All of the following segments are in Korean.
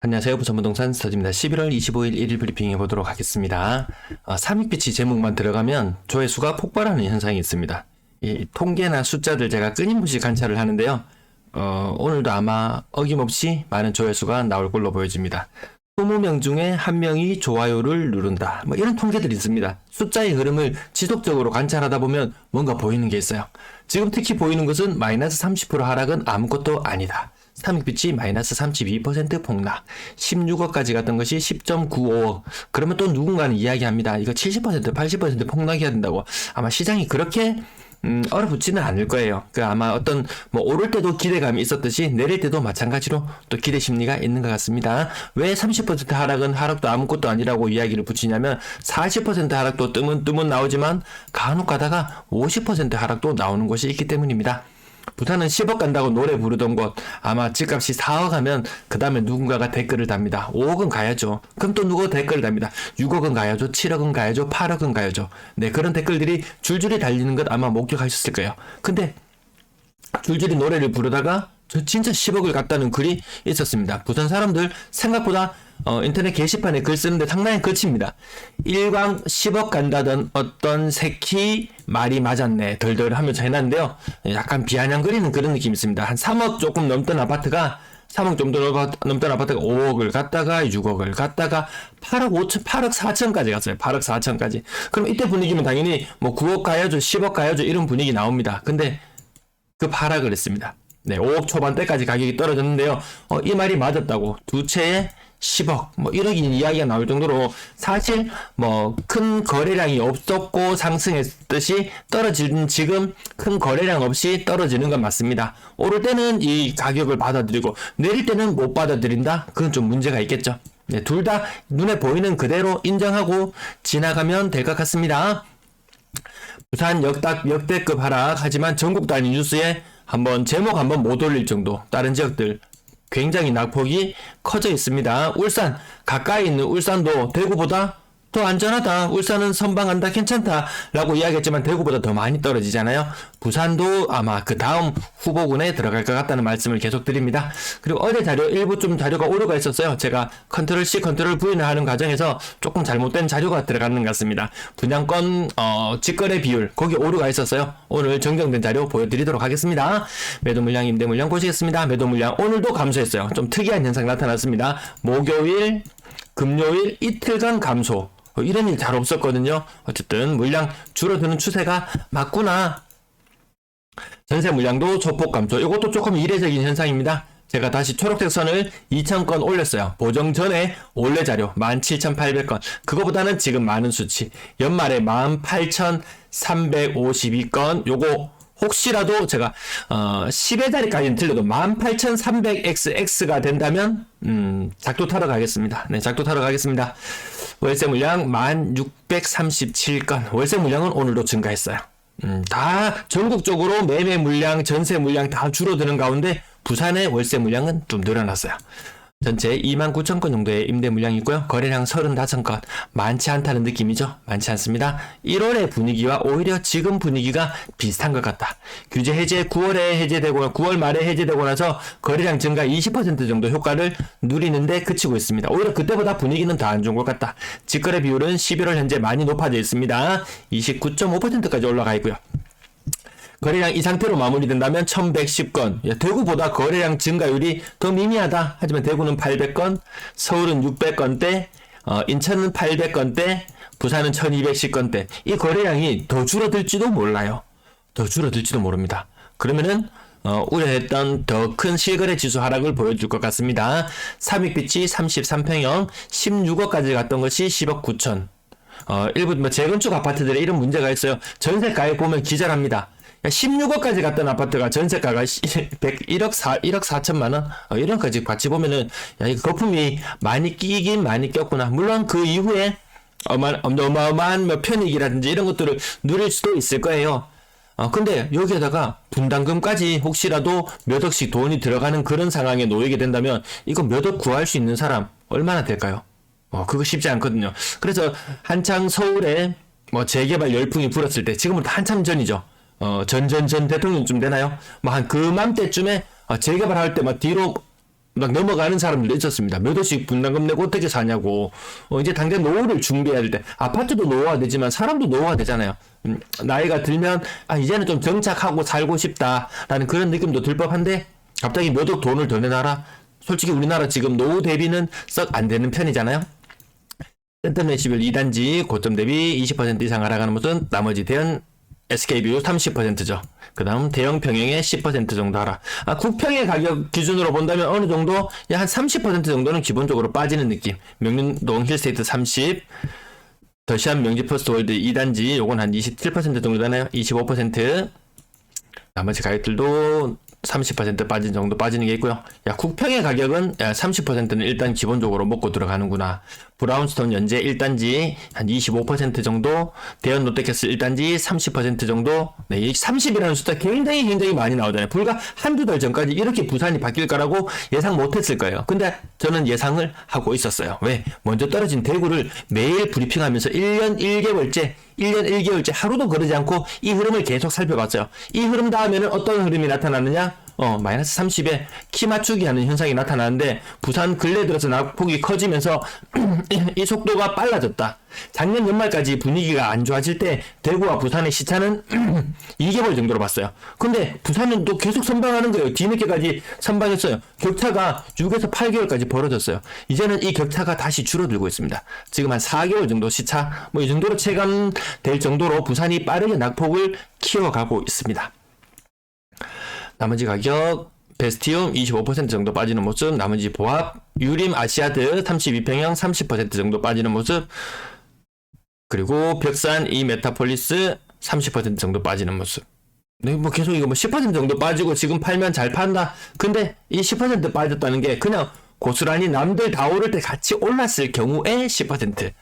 안녕하세요. 부천부동산 스터디입니다. 11월 25일 1일 브리핑 해보도록 하겠습니다. 삼익빛이 제목만 들어가면 조회수가 폭발하는 현상이 있습니다. 이 통계나 숫자들 제가 끊임없이 관찰을 하는데요. 오늘도 아마 어김없이 많은 조회수가 나올 걸로 보여집니다. 20명 중에 1명이 좋아요를 누른다. 뭐 이런 통계들이 있습니다. 숫자의 흐름을 지속적으로 관찰하다 보면 뭔가 보이는 게 있어요. 지금 특히 보이는 것은 마이너스 30% 하락은 아무것도 아니다. 삼익빛이 마이너스 32% 폭락, 16억까지 갔던 것이 10.95억. 그러면 또 누군가는 이야기합니다. 이거 70%, 80% 폭락해야 된다고. 아마 시장이 그렇게 얼어붙지는 않을 거예요. 아마 어떤 오를 때도 기대감이 있었듯이 내릴 때도 마찬가지로 또 기대 심리가 있는 것 같습니다. 왜 30% 하락은 하락도 아무것도 아니라고 이야기를 붙이냐면 40% 하락도 뜨문 나오지만 간혹 가다가 50% 하락도 나오는 것이 있기 때문입니다. 부산은 10억 간다고 노래 부르던 곳 아마 집값이 4억 하면 그 다음에 누군가가 댓글을 답니다. 5억은 가야죠. 그럼 또 누가 댓글을 답니다. 6억은 가야죠. 7억은 가야죠. 8억은 가야죠. 네, 그런 댓글들이 줄줄이 달리는 것 아마 목격하셨을 거예요. 근데 줄줄이 노래를 부르다가 저 진짜 10억을 갔다는 글이 있었습니다. 부산 사람들 생각보다 인터넷 게시판에 글 쓰는데 상당히 거칩니다. 1광 10억 간다던 어떤 새끼 말이 맞았네 덜덜 하면서 해놨는데요. 약간 비아냥거리는 그런 느낌이 있습니다. 한 3억 조금 넘던 아파트가 3억 좀 넘던 아파트가 5억을 갔다가 6억을 갔다가 8억 5천, 8억 4천까지 갔어요. 8억 4천까지. 그럼 이때 분위기면 당연히 9억 가야죠, 10억 가야죠 이런 분위기 나옵니다. 근데 그 하락을 했습니다. 네, 5억 초반대까지 가격이 떨어졌는데요. 이 말이 맞았다고. 두 채에 10억, 1억이 이야기가 나올 정도로 사실 큰 거래량이 없었고 상승했듯이 떨어지는 지금 큰 거래량 없이 떨어지는 건 맞습니다. 오를 때는 이 가격을 받아들이고 내릴 때는 못 받아들인다? 그건 좀 문제가 있겠죠. 네, 둘 다 눈에 보이는 그대로 인정하고 지나가면 될 것 같습니다. 부산 역대급 하락. 하지만 전국 단위 뉴스에 제목 한번 못 올릴 정도 다른 지역들 굉장히 낙폭이 커져 있습니다. 울산 가까이 있는 울산도 대구보다 더 안전하다. 울산은 선방한다. 괜찮다. 라고 이야기했지만 대구보다 더 많이 떨어지잖아요. 부산도 아마 그 다음 후보군에 들어갈 것 같다는 말씀을 계속 드립니다. 그리고 어제 일부 좀 자료가 오류가 있었어요. 제가 컨트롤 C, 컨트롤 V를 하는 과정에서 조금 잘못된 자료가 들어가는 것 같습니다. 분양권 직거래 비율 거기 오류가 있었어요. 오늘 정정된 자료 보여드리도록 하겠습니다. 매도 물량, 임대 물량 보시겠습니다. 매도 물량 오늘도 감소했어요. 좀 특이한 현상이 나타났습니다. 목요일, 금요일 이틀간 감소. 이런 일 잘 없었거든요. 어쨌든 물량 줄어드는 추세가 맞구나. 전세 물량도 조폭 감소. 이것도 조금 이례적인 현상입니다. 제가 다시 초록색 선을 2,000건 올렸어요. 보정 전에 원래 자료 17,800건. 그거보다는 지금 많은 수치. 연말에 18,352건. 요거 혹시라도 제가 10의 자리까지는 틀려도 18,300xx가 된다면 작도 타러 가겠습니다. 네, 작도 타러 가겠습니다. 월세 물량 1,637건. 월세 물량은 오늘도 증가했어요. 다 전국적으로 매매 물량, 전세 물량 다 줄어드는 가운데 부산의 월세 물량은 좀 늘어났어요. 전체 29,000건 정도의 임대 물량이 있고요. 거래량 35건. 많지 않다는 느낌이죠. 많지 않습니다. 1월의 분위기와 오히려 지금 분위기가 비슷한 것 같다. 규제 해제 9월에 해제되고 9월 말에 해제되고 나서 거래량 증가 20% 정도 효과를 누리는데 그치고 있습니다. 오히려 그때보다 분위기는 더 안 좋은 것 같다. 직거래 비율은 11월 현재 많이 높아져 있습니다. 29.5%까지 올라가 있고요. 거래량 이 상태로 마무리된다면 1110건. 대구보다 거래량 증가율이 더 미미하다. 하지만 대구는 800건, 서울은 600건대, 인천은 800건대, 부산은 1210건대. 이 거래량이 더 줄어들지도 몰라요. 더 줄어들지도 모릅니다. 그러면은 우려했던 더 큰 실거래 지수 하락을 보여줄 것 같습니다. 삼익빛이 33평형 16억까지 갔던 것이 10억 9천. 일부 재건축 아파트들에 이런 문제가 있어요. 전세가에 보면 기절합니다. 16억까지 갔던 아파트가 전세가가 1억 4천만 원? 이런 거지 같이 보면은, 이 거품이 많이 끼긴 많이 꼈구나. 물론 그 이후에 어마어마한 편익이라든지 이런 것들을 누릴 수도 있을 거예요. 근데 여기에다가 분담금까지 혹시라도 몇 억씩 돈이 들어가는 그런 상황에 놓이게 된다면, 이거 몇 억 구할 수 있는 사람 얼마나 될까요? 그거 쉽지 않거든요. 그래서 한창 서울에 재개발 열풍이 불었을 때, 지금은 한참 전이죠. 전 대통령쯤 되나요? 한 그맘때쯤에 재개발할 때 뒤로 막 넘어가는 사람들도 있었습니다. 몇 억씩 분담금 내고 어떻게 사냐고. 이제 당장 노후를 준비해야 될 때, 아파트도 노후가 되지만 사람도 노후가 되잖아요. 나이가 들면, 이제는 좀 정착하고 살고 싶다라는 그런 느낌도 들 법한데, 갑자기 몇 억 돈을 더 내놔라? 솔직히 우리나라 지금 노후 대비는 썩 안 되는 편이잖아요. 센텀11 2단지 고점 대비 20% 이상 하락하는 모습, 나머지 대형 SK뷰 30%죠. 그 다음 대형 평형의 10% 정도 하락. 국평의 가격 기준으로 본다면 어느 정도 한 30% 정도는 기본적으로 빠지는 느낌. 명륜동 힐스테이트 30, 더시안 명지 퍼스트월드 2단지 요건 한 27% 정도 되나요? 25%. 나머지 가격들도 30% 빠진 정도 빠지는 게 있고요. 국평의 가격은 30%는 일단 기본적으로 먹고 들어가는구나. 브라운스톤 연재 1단지 한 25% 정도, 대연 롯데캐슬 1단지 30% 정도. 네, 이 30이라는 숫자 굉장히 많이 나오잖아요. 불과 한두 달 전까지 이렇게 부산이 바뀔 거라고 예상 못했을 거예요. 근데 저는 예상을 하고 있었어요. 왜? 먼저 떨어진 대구를 매일 브리핑하면서 1년 1개월째 하루도 거르지 않고 이 흐름을 계속 살펴봤어요. 이 흐름 다음에는 어떤 흐름이 나타나느냐? 마이너스 30에 키 맞추기 하는 현상이 나타나는데, 부산 근래 들어서 낙폭이 커지면서 이 속도가 빨라졌다. 작년 연말까지 분위기가 안 좋아질 때 대구와 부산의 시차는 2개월 정도로 봤어요. 근데 부산은 또 계속 선방하는 거예요. 뒤늦게까지 선방했어요. 격차가 6에서 8개월까지 벌어졌어요. 이제는 이 격차가 다시 줄어들고 있습니다. 지금 한 4개월 정도 시차, 이 정도로 체감될 정도로 부산이 빠르게 낙폭을 키워가고 있습니다. 나머지 가격, 베스티움 25% 정도 빠지는 모습, 나머지 보합, 유림 아시아드 32평형 30% 정도 빠지는 모습, 그리고 벽산 이 메타폴리스 30% 정도 빠지는 모습. 네, 계속 이거 10% 정도 빠지고 지금 팔면 잘 판다. 근데 이 10% 빠졌다는 게 그냥 고스란히 남들 다 오를 때 같이 올랐을 경우에 10%.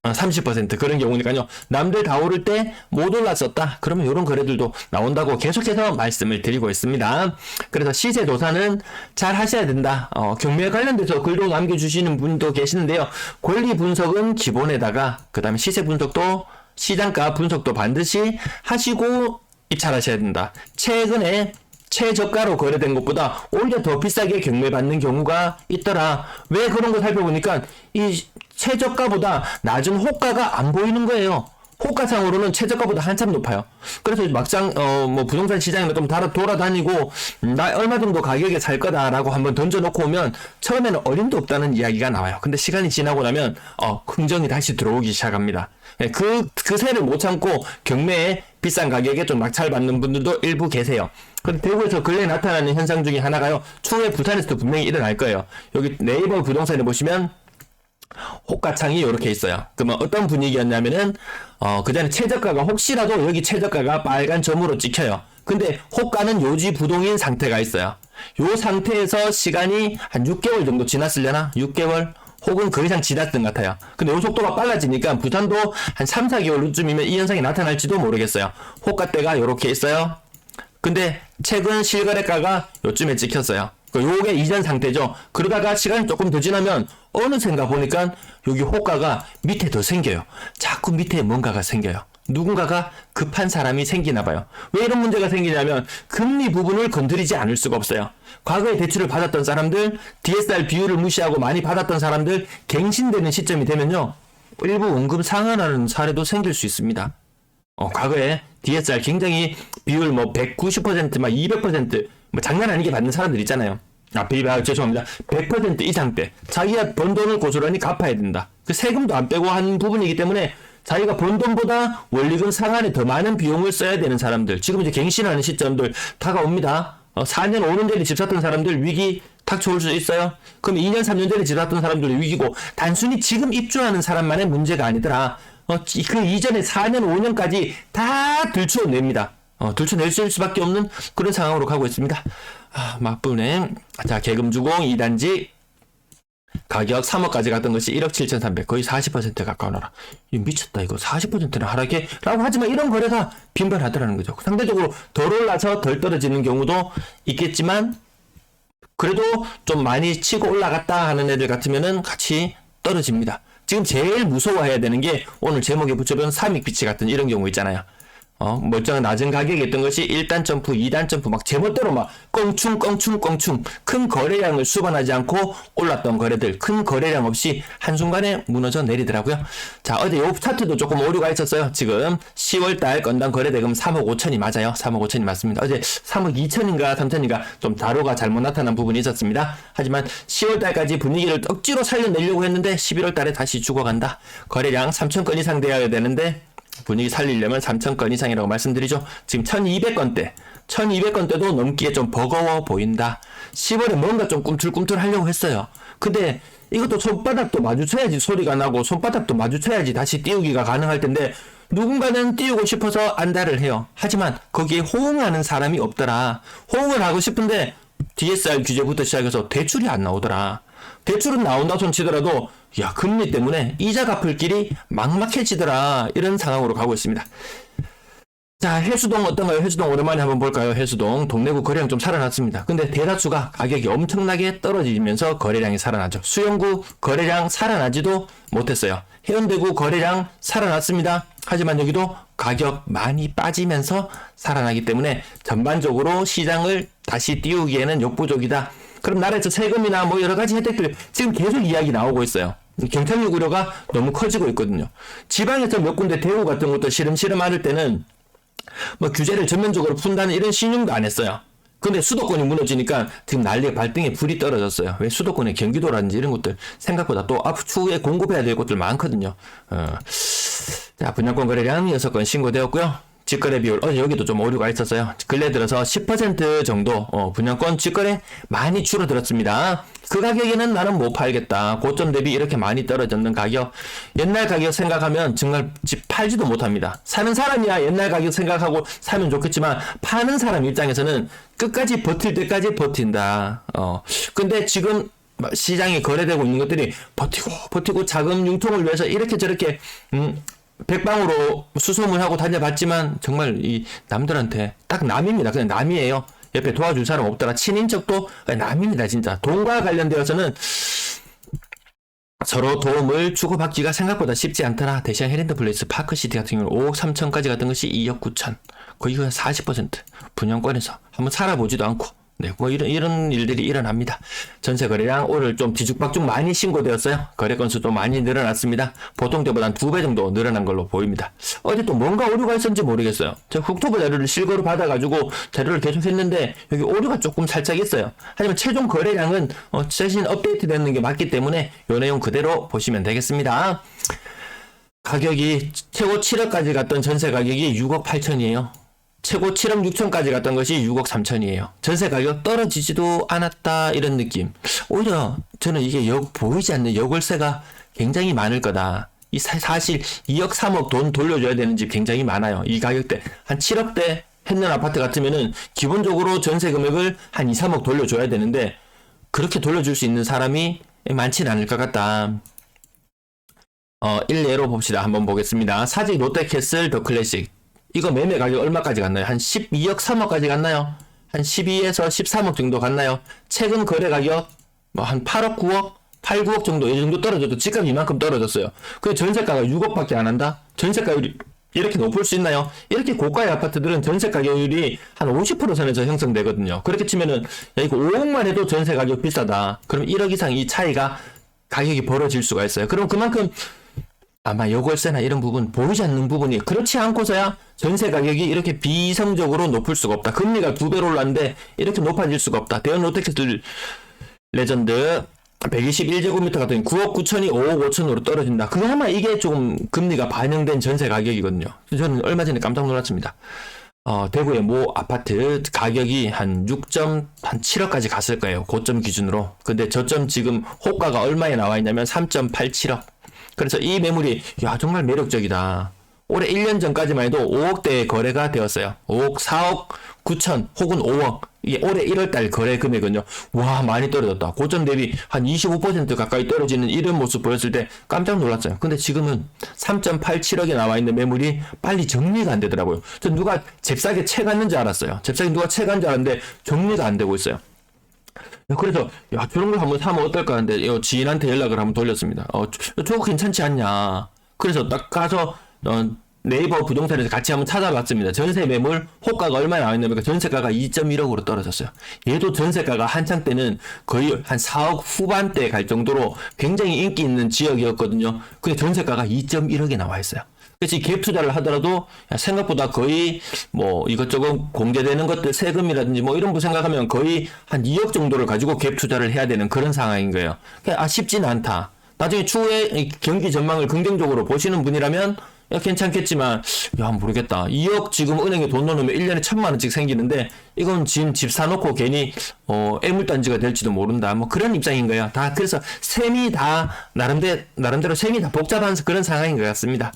30% 그런 경우니까요. 남들 다 오를 때 못 올랐었다. 그러면 이런 거래들도 나온다고 계속해서 말씀을 드리고 있습니다. 그래서 시세 조사는 잘 하셔야 된다. 경매 관련돼서 글도 남겨주시는 분도 계시는데요. 권리 분석은 기본에다가 그 다음에 시세 분석도 시장가 분석도 반드시 하시고 입찰하셔야 된다. 최근에 최저가로 거래된 것보다 오히려 더 비싸게 경매받는 경우가 있더라. 왜 그런 거 살펴보니까 이 최저가보다 낮은 호가가 안 보이는 거예요. 호가상으로는 최저가보다 한참 높아요. 그래서 막상 부동산 시장에 좀 돌아다니고 나 얼마 정도 가격에 살 거다라고 한번 던져놓고 오면 처음에는 어림도 없다는 이야기가 나와요. 근데 시간이 지나고 나면 흥정이 다시 들어오기 시작합니다. 그 새를 못 참고 경매에 비싼 가격에 좀 낙찰받는 분들도 일부 계세요. 근데 대구에서 근래 나타나는 현상 중에 하나가요. 추후에 부산에서도 분명히 일어날 거예요. 여기 네이버 부동산에 보시면 호가창이 이렇게 있어요. 그러면 어떤 분위기였냐면은 그 전에 최저가가 혹시라도 여기 최저가가 빨간 점으로 찍혀요. 근데 호가는 요지 부동인 상태가 있어요. 요 상태에서 시간이 한 6개월 정도 지났으려나? 6개월? 혹은 그 이상 지났던 것 같아요. 근데 요 속도가 빨라지니까 부산도 한 3, 4개월 후쯤이면 이 현상이 나타날지도 모르겠어요. 호가대가 이렇게 있어요. 근데 최근 실거래가가 요쯤에 찍혔어요. 요게 이전 상태죠. 그러다가 시간이 조금 더 지나면 어느샌가 보니까 여기 호가가 밑에 더 생겨요. 자꾸 밑에 뭔가가 생겨요. 누군가가 급한 사람이 생기나 봐요. 왜 이런 문제가 생기냐면 금리 부분을 건드리지 않을 수가 없어요. 과거에 대출을 받았던 사람들, DSR 비율을 무시하고 많이 받았던 사람들 갱신되는 시점이 되면요, 일부 원금 상환하는 사례도 생길 수 있습니다. 과거에 DSR 굉장히 비율 190%, 200%, 장난 아니게 받는 사람들 있잖아요. 죄송합니다. 100% 이상대. 자기가 번 돈을 고스란히 갚아야 된다. 그 세금도 안 빼고 한 부분이기 때문에 자기가 번 돈보다 원리금 상환에 더 많은 비용을 써야 되는 사람들. 지금 이제 갱신하는 시점들 다가옵니다. 4년, 5년 전에 집 샀던 사람들 위기 닥쳐올 수 있어요. 그럼 2년, 3년 전에 집 샀던 사람들의 위기고, 단순히 지금 입주하는 사람만의 문제가 아니더라. 그 이전에 4년, 5년까지 다 들추어냅니다. 들춰낼 수밖에 없는 그런 상황으로 가고 있습니다. 맞부네. 자, 계금주공 2단지 가격 3억까지 갔던 것이 1억 7,300, 거의 40% 가까워라. 이거 미쳤다. 이거 40%나 하락해? 라고 하지만 이런 거래가 빈번하더라는 거죠. 상대적으로 덜 올라서 덜 떨어지는 경우도 있겠지만, 그래도 좀 많이 치고 올라갔다 하는 애들 같으면은 같이 떨어집니다. 지금 제일 무서워해야 되는 게 오늘 제목에 붙여본 삼익빛이 같은 이런 경우 있잖아요. 멀쩡한 낮은 가격에 있던 것이 1단 점프, 2단 점프 막 제멋대로 막 껑충 큰 거래량을 수반하지 않고 올랐던 거래들 큰 거래량 없이 한순간에 무너져 내리더라고요. 자, 어제 요 차트도 조금 오류가 있었어요. 지금 10월달 건당 거래대금 3억 5천이 맞아요. 3억 5천이 맞습니다. 어제 3억 2천인가 3천인가 좀 다로가 잘못 나타난 부분이 있었습니다. 하지만 10월달까지 분위기를 억지로 살려내려고 했는데 11월달에 다시 죽어간다. 거래량 3천 건 이상 되어야 되는데 분위기 살리려면 3,000건 이상이라고 말씀드리죠. 지금 1,200건대. 1,200건대도 넘기에 좀 버거워 보인다. 10월에 뭔가 좀 꿈틀꿈틀 하려고 했어요. 근데 이것도 손바닥도 마주쳐야지 소리가 나고 손바닥도 마주쳐야지 다시 띄우기가 가능할 텐데 누군가는 띄우고 싶어서 안달을 해요. 하지만 거기에 호응하는 사람이 없더라. 호응을 하고 싶은데 DSR 규제부터 시작해서 대출이 안 나오더라. 대출은 나온다 손 치더라도 야 금리 때문에 이자 갚을 길이 막막해지더라. 이런 상황으로 가고 있습니다. 자, 해수동 어떤가요? 해수동 오랜만에 한번 볼까요? 해수동 동래구 거래량 좀 살아났습니다. 근데 대다수가 가격이 엄청나게 떨어지면서 거래량이 살아나죠. 수영구 거래량 살아나지도 못했어요. 해운대구 거래량 살아났습니다. 하지만 여기도 가격 많이 빠지면서 살아나기 때문에 전반적으로 시장을 다시 띄우기에는 역부족이다. 그럼 나라에서 세금이나 뭐 여러 가지 혜택들 지금 계속 이야기 나오고 있어요. 경착륙 우려가 너무 커지고 있거든요. 지방에서 몇 군데 대우 같은 것도 시름시름 앓을 때는 뭐 규제를 전면적으로 푼다는 이런 신용도 안 했어요. 근데 수도권이 무너지니까 지금 난리가 발등에 불이 떨어졌어요. 왜 수도권의 경기도라든지 이런 것들 생각보다 또 추후에 공급해야 될 것들 많거든요. 자, 분양권 거래량 6건 신고되었고요. 직거래 비율, 여기도 좀 오류가 있었어요. 근래 들어서 10% 정도, 분양권 직거래 많이 줄어들었습니다. 그 가격에는 나는 못 팔겠다. 고점 대비 이렇게 많이 떨어졌는 가격. 옛날 가격 생각하면 정말 집 팔지도 못합니다. 사는 사람이야 옛날 가격 생각하고 사면 좋겠지만, 파는 사람 입장에서는 끝까지 버틸 때까지 버틴다. 근데 지금 시장에 거래되고 있는 것들이 버티고 자금 융통을 위해서 이렇게 저렇게, 백방으로 수소문하고 다녀봤지만 정말 이 남들한테 딱 남입니다. 그냥 남이에요. 옆에 도와줄 사람 없더라. 친인척도 남입니다. 진짜 돈과 관련되어서는 서로 도움을 주고받기가 생각보다 쉽지 않더라. 대시양 헤린드 플레이스 파크시티 같은 경우는 5억 3천까지 갔던 것이 2억 9천, 거의 40% 분양권에서 한번 살아보지도 않고 네, 뭐 이런 일들이 일어납니다. 전세 거래량 오늘 좀 뒤죽박죽 많이 신고되었어요. 거래 건수도 많이 늘어났습니다. 보통 때보다 한 2배 정도 늘어난 걸로 보입니다. 어제 또 뭔가 오류가 있었는지 모르겠어요. 제가 국토부 자료를 실거로 받아가지고 자료를 계속 했는데 여기 오류가 조금 살짝 있어요. 하지만 최종 거래량은 최신 업데이트 되는 게 맞기 때문에 요 내용 그대로 보시면 되겠습니다. 가격이 최고 7억까지 갔던 전세 가격이 6억 8천이에요. 최고 7억 6천까지 갔던 것이 6억 3천이에요. 전세 가격 떨어지지도 않았다 이런 느낌. 오히려 저는 이게 보이지 않는 역월세가 굉장히 많을 거다. 사실 2억 3억 돈 돌려줘야 되는 집 굉장히 많아요. 이 가격대 한 7억대 했는 아파트 같으면은 기본적으로 전세 금액을 한 2, 3억 돌려줘야 되는데 그렇게 돌려줄 수 있는 사람이 많지는 않을 것 같다. 일례로 봅시다. 한번 보겠습니다. 사직 롯데캐슬 더 클래식. 이거 매매 가격 얼마까지 갔나요? 한 12억 3억까지 갔나요? 한 12에서 13억 정도 갔나요? 최근 거래 가격 뭐 한 8억 9억? 8, 9억 정도 이 정도 떨어져도 집값 이만큼 떨어졌어요. 근데 전세가가 6억밖에 안 한다? 전세가율이 이렇게 높을 수 있나요? 이렇게 고가의 아파트들은 전세 가격률이 한 50% 선에서 형성되거든요. 그렇게 치면은 야 이거 5억만 해도 전세 가격 비싸다. 그럼 1억 이상 이 차이가 가격이 벌어질 수가 있어요. 그럼 그만큼 아마 역월세나 이런 부분 보이지 않는 부분이 그렇지 않고서야 전세 가격이 이렇게 비이성적으로 높을 수가 없다. 금리가 2배로 올랐는데 이렇게 높아질 수가 없다. 대형 롯데캐슬 레전드 121제곱미터 같은 9억 9천이 5억 5천으로 떨어진다. 그나마 이게 좀 금리가 반영된 전세 가격이거든요. 저는 얼마 전에 깜짝 놀랐습니다. 대구의 모 아파트 가격이 한 7억까지 갔을 거예요. 고점 기준으로. 근데 저점 지금 호가가 얼마에 나와 있냐면 3.87억. 그래서 이 매물이 정말 매력적이다. 올해 1년 전까지만 해도 5억대의 거래가 되었어요. 5억, 4억 9천 혹은 5억. 이게 올해 1월달 거래 금액은요. 와 많이 떨어졌다. 고점 대비 한 25% 가까이 떨어지는 이런 모습 보였을 때 깜짝 놀랐어요. 근데 지금은 3.87억에 나와 있는 매물이 빨리 정리가 안 되더라고요. 저 누가 잽싸게 채갔는 줄 알았어요. 잽싸게 누가 채간 줄 알았는데 정리가 안 되고 있어요. 그래서 저런 걸 한번 사면 어떨까 하는데 지인한테 연락을 한번 돌렸습니다. 저거 괜찮지 않냐. 그래서 딱 가서 네이버 부동산에서 같이 한번 찾아봤습니다. 전세 매물 호가가 얼마나 나와 있냐면 전세가가 2.1억으로 떨어졌어요. 얘도 전세가가 한창 때는 거의 한 4억 후반대 갈 정도로 굉장히 인기 있는 지역이었거든요. 근데 전세가가 2.1억에 나와 있어요. 그래서 이 갭 투자를 하더라도 생각보다 거의 뭐 이것저것 공제되는 것들 세금이라든지 뭐 이런 거 생각하면 거의 한 2억 정도를 가지고 갭 투자를 해야 되는 그런 상황인 거예요. 그러니까 쉽지는 않다. 나중에 추후에 경기 전망을 긍정적으로 보시는 분이라면 괜찮겠지만 모르겠다. 2억 지금 은행에 돈 넣으면 1년에 1,000만 원씩 생기는데 이건 지금 집 사놓고 괜히 애물단지가 될지도 모른다. 뭐 그런 입장인 거예요. 다 그래서 셈이 다 나름대로 셈이 다 복잡한 그런 상황인 것 같습니다.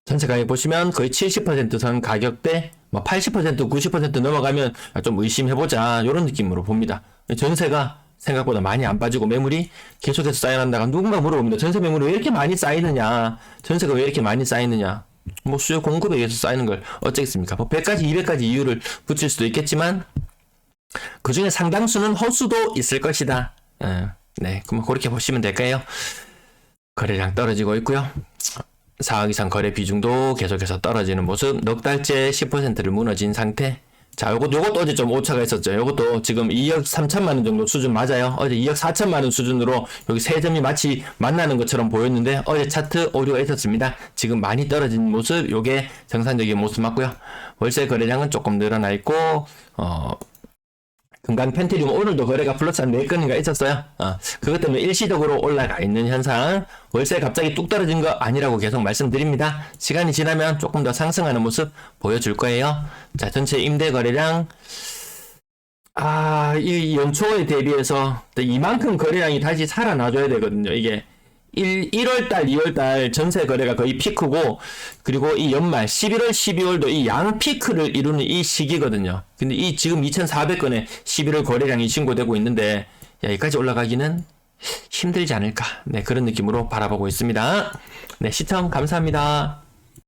전체 가격 보시면 거의 70% 선 가격대, 뭐 80%, 90% 넘어가면 좀 의심해보자 이런 느낌으로 봅니다. 전세가 생각보다 많이 안 빠지고 매물이 계속해서 쌓여난다가 누군가 물어봅니다. 전세 매물이 왜 이렇게 많이 쌓이느냐? 전세가 왜 이렇게 많이 쌓이느냐? 뭐 수요 공급에 의해서 쌓이는 걸 어쩌겠습니까? 뭐 100가지, 200가지 이유를 붙일 수도 있겠지만 그 중에 상당수는 허수도 있을 것이다. 네, 그럼 그렇게 보시면 될까요? 거래량 떨어지고 있고요. 4억 이상 거래 비중도 계속해서 떨어지는 모습, 넉 달째 10%를 무너진 상태. 자, 요것도 어제 좀 오차가 있었죠. 요것도 지금 2억 3천만 원 정도 수준 맞아요. 어제 2억 4천만 원 수준으로 여기 세 점이 마치 만나는 것처럼 보였는데 어제 차트 오류가 있었습니다. 지금 많이 떨어진 모습, 요게 정상적인 모습 맞고요. 월세 거래량은 조금 늘어나 있고, 금강 펜트리움 오늘도 거래가 플러스 한 4건인가 있었어요. 그것 때문에 일시적으로 올라가 있는 현상. 월세 갑자기 뚝 떨어진 거 아니라고 계속 말씀드립니다. 시간이 지나면 조금 더 상승하는 모습 보여줄 거예요. 자, 전체 임대 거래량. 이 연초에 대비해서 이만큼 거래량이 다시 살아나줘야 되거든요. 이게 1월달, 2월달 전세 거래가 거의 피크고, 그리고 이 연말 11월, 12월도 이 양 피크를 이루는 이 시기거든요. 근데 이 지금 2,400건의 11월 거래량이 신고되고 있는데, 여기까지 올라가기는 힘들지 않을까. 네, 그런 느낌으로 바라보고 있습니다. 네, 시청 감사합니다.